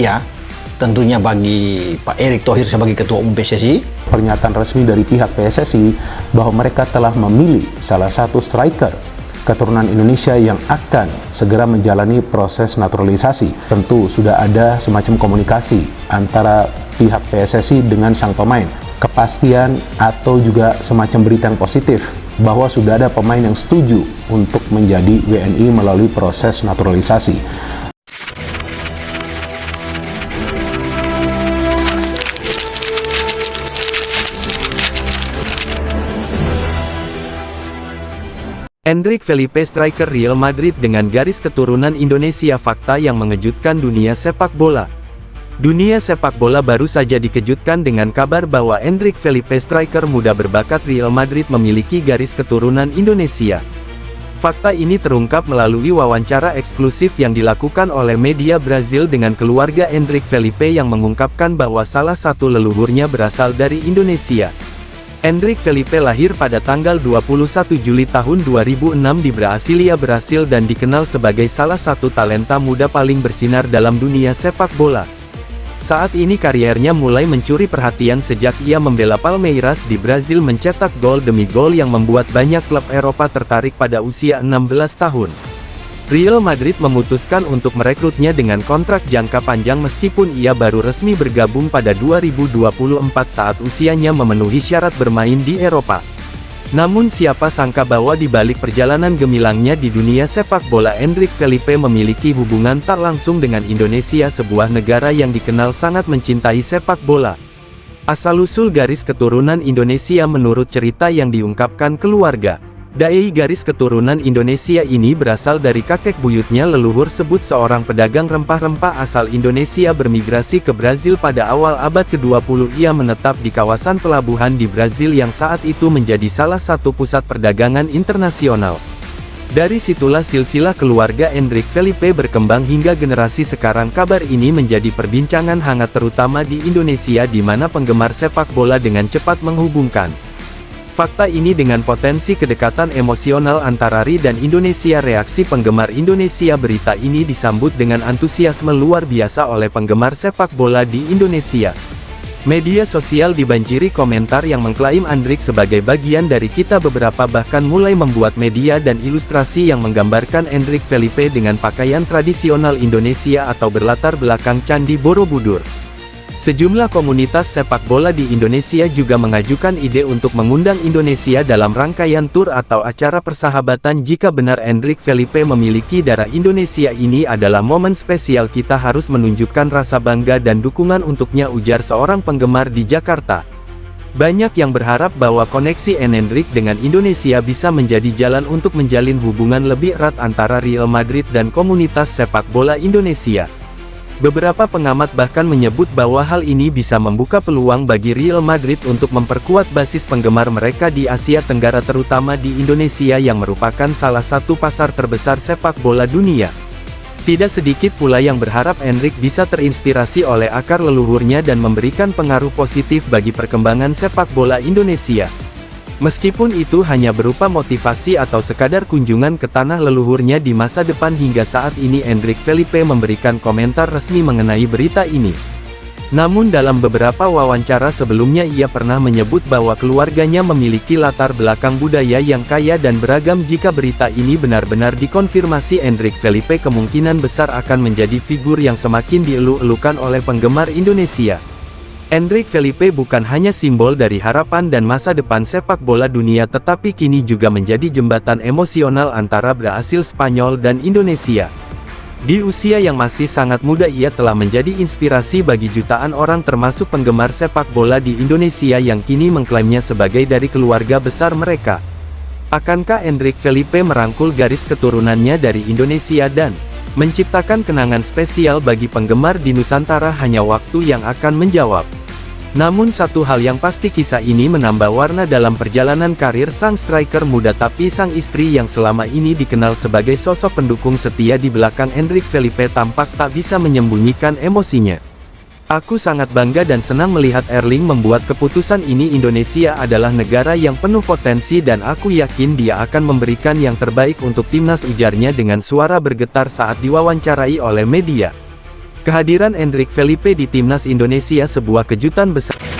Ya, tentunya bagi Pak Erick Thohir sebagai Ketua Umum PSSI, pernyataan resmi dari pihak PSSI bahwa mereka telah memilih salah satu striker keturunan Indonesia yang akan segera menjalani proses naturalisasi. Tentu sudah ada semacam komunikasi antara pihak PSSI dengan sang pemain. Kepastian atau juga semacam berita yang positif bahwa sudah ada pemain yang setuju untuk menjadi WNI melalui proses naturalisasi. Endrick Felipe, striker Real Madrid dengan garis keturunan Indonesia, fakta yang mengejutkan dunia sepak bola. Dunia sepak bola baru saja dikejutkan dengan kabar bahwa Endrick Felipe, striker muda berbakat Real Madrid, memiliki garis keturunan Indonesia. Fakta ini terungkap melalui wawancara eksklusif yang dilakukan oleh media Brazil dengan keluarga Endrick Felipe yang mengungkapkan bahwa salah satu leluhurnya berasal dari Indonesia. Endrick Felipe lahir pada tanggal 21 Juli tahun 2006 di Brasilia, Brasil, dan dikenal sebagai salah satu talenta muda paling bersinar dalam dunia sepak bola. Saat ini kariernya mulai mencuri perhatian sejak ia membela Palmeiras di Brazil, mencetak gol demi gol yang membuat banyak klub Eropa tertarik pada usia 16 tahun. Real Madrid memutuskan untuk merekrutnya dengan kontrak jangka panjang meskipun ia baru resmi bergabung pada 2024 saat usianya memenuhi syarat bermain di Eropa. Namun siapa sangka bahwa di balik perjalanan gemilangnya di dunia sepak bola, Endrick Felipe memiliki hubungan tak langsung dengan Indonesia, sebuah negara yang dikenal sangat mencintai sepak bola. Asal-usul garis keturunan Indonesia menurut cerita yang diungkapkan keluarga. Dai garis keturunan Indonesia ini berasal dari kakek buyutnya. Leluhur sebut seorang pedagang rempah-rempah asal Indonesia bermigrasi ke Brazil pada awal abad ke-20. Ia menetap di kawasan pelabuhan di Brazil yang saat itu menjadi salah satu pusat perdagangan internasional. Dari situlah silsilah keluarga Endrick Felipe berkembang hingga generasi sekarang. Kabar ini menjadi perbincangan hangat terutama di Indonesia, di mana penggemar sepak bola dengan cepat menghubungkan fakta ini dengan potensi kedekatan emosional antara RI dan Indonesia. Reaksi penggemar Indonesia, berita ini disambut dengan antusiasme luar biasa oleh penggemar sepak bola di Indonesia. Media sosial dibanjiri komentar yang mengklaim Endrick sebagai bagian dari kita. Beberapa bahkan mulai membuat media dan ilustrasi yang menggambarkan Endrick Felipe dengan pakaian tradisional Indonesia atau berlatar belakang Candi Borobudur. Sejumlah komunitas sepak bola di Indonesia juga mengajukan ide untuk mengundang Indonesia dalam rangkaian tur atau acara persahabatan. Jika benar Endrick Felipe memiliki darah Indonesia, ini adalah momen spesial, kita harus menunjukkan rasa bangga dan dukungan untuknya, ujar seorang penggemar di Jakarta. Banyak yang berharap bahwa koneksi Endrick dengan Indonesia bisa menjadi jalan untuk menjalin hubungan lebih erat antara Real Madrid dan komunitas sepak bola Indonesia. Beberapa pengamat bahkan menyebut bahwa hal ini bisa membuka peluang bagi Real Madrid untuk memperkuat basis penggemar mereka di Asia Tenggara, terutama di Indonesia yang merupakan salah satu pasar terbesar sepak bola dunia. Tidak sedikit pula yang berharap Endrick bisa terinspirasi oleh akar leluhurnya dan memberikan pengaruh positif bagi perkembangan sepak bola Indonesia. Meskipun itu hanya berupa motivasi atau sekadar kunjungan ke tanah leluhurnya di masa depan, hingga saat ini Endrick Felipe memberikan komentar resmi mengenai berita ini. Namun dalam beberapa wawancara sebelumnya ia pernah menyebut bahwa keluarganya memiliki latar belakang budaya yang kaya dan beragam. Jika berita ini benar-benar dikonfirmasi, Endrick Felipe kemungkinan besar akan menjadi figur yang semakin dielu-elukan oleh penggemar Indonesia. Endrick Felipe bukan hanya simbol dari harapan dan masa depan sepak bola dunia, tetapi kini juga menjadi jembatan emosional antara Brasil, Spanyol, dan Indonesia. Di usia yang masih sangat muda, ia telah menjadi inspirasi bagi jutaan orang, termasuk penggemar sepak bola di Indonesia yang kini mengklaimnya sebagai dari keluarga besar mereka. Akankah Endrick Felipe merangkul garis keturunannya dari Indonesia dan menciptakan kenangan spesial bagi penggemar di Nusantara? Hanya waktu yang akan menjawab. Namun satu hal yang pasti, kisah ini menambah warna dalam perjalanan karir sang striker muda. Tapi sang istri yang selama ini dikenal sebagai sosok pendukung setia di belakang Endrick Felipe tampak tak bisa menyembunyikan emosinya. Aku sangat bangga dan senang melihat Erling membuat keputusan ini. Indonesia adalah negara yang penuh potensi dan aku yakin dia akan memberikan yang terbaik untuk timnas, ujarnya dengan suara bergetar saat diwawancarai oleh media. Kehadiran Endrick Felipe di timnas Indonesia sebuah kejutan besar.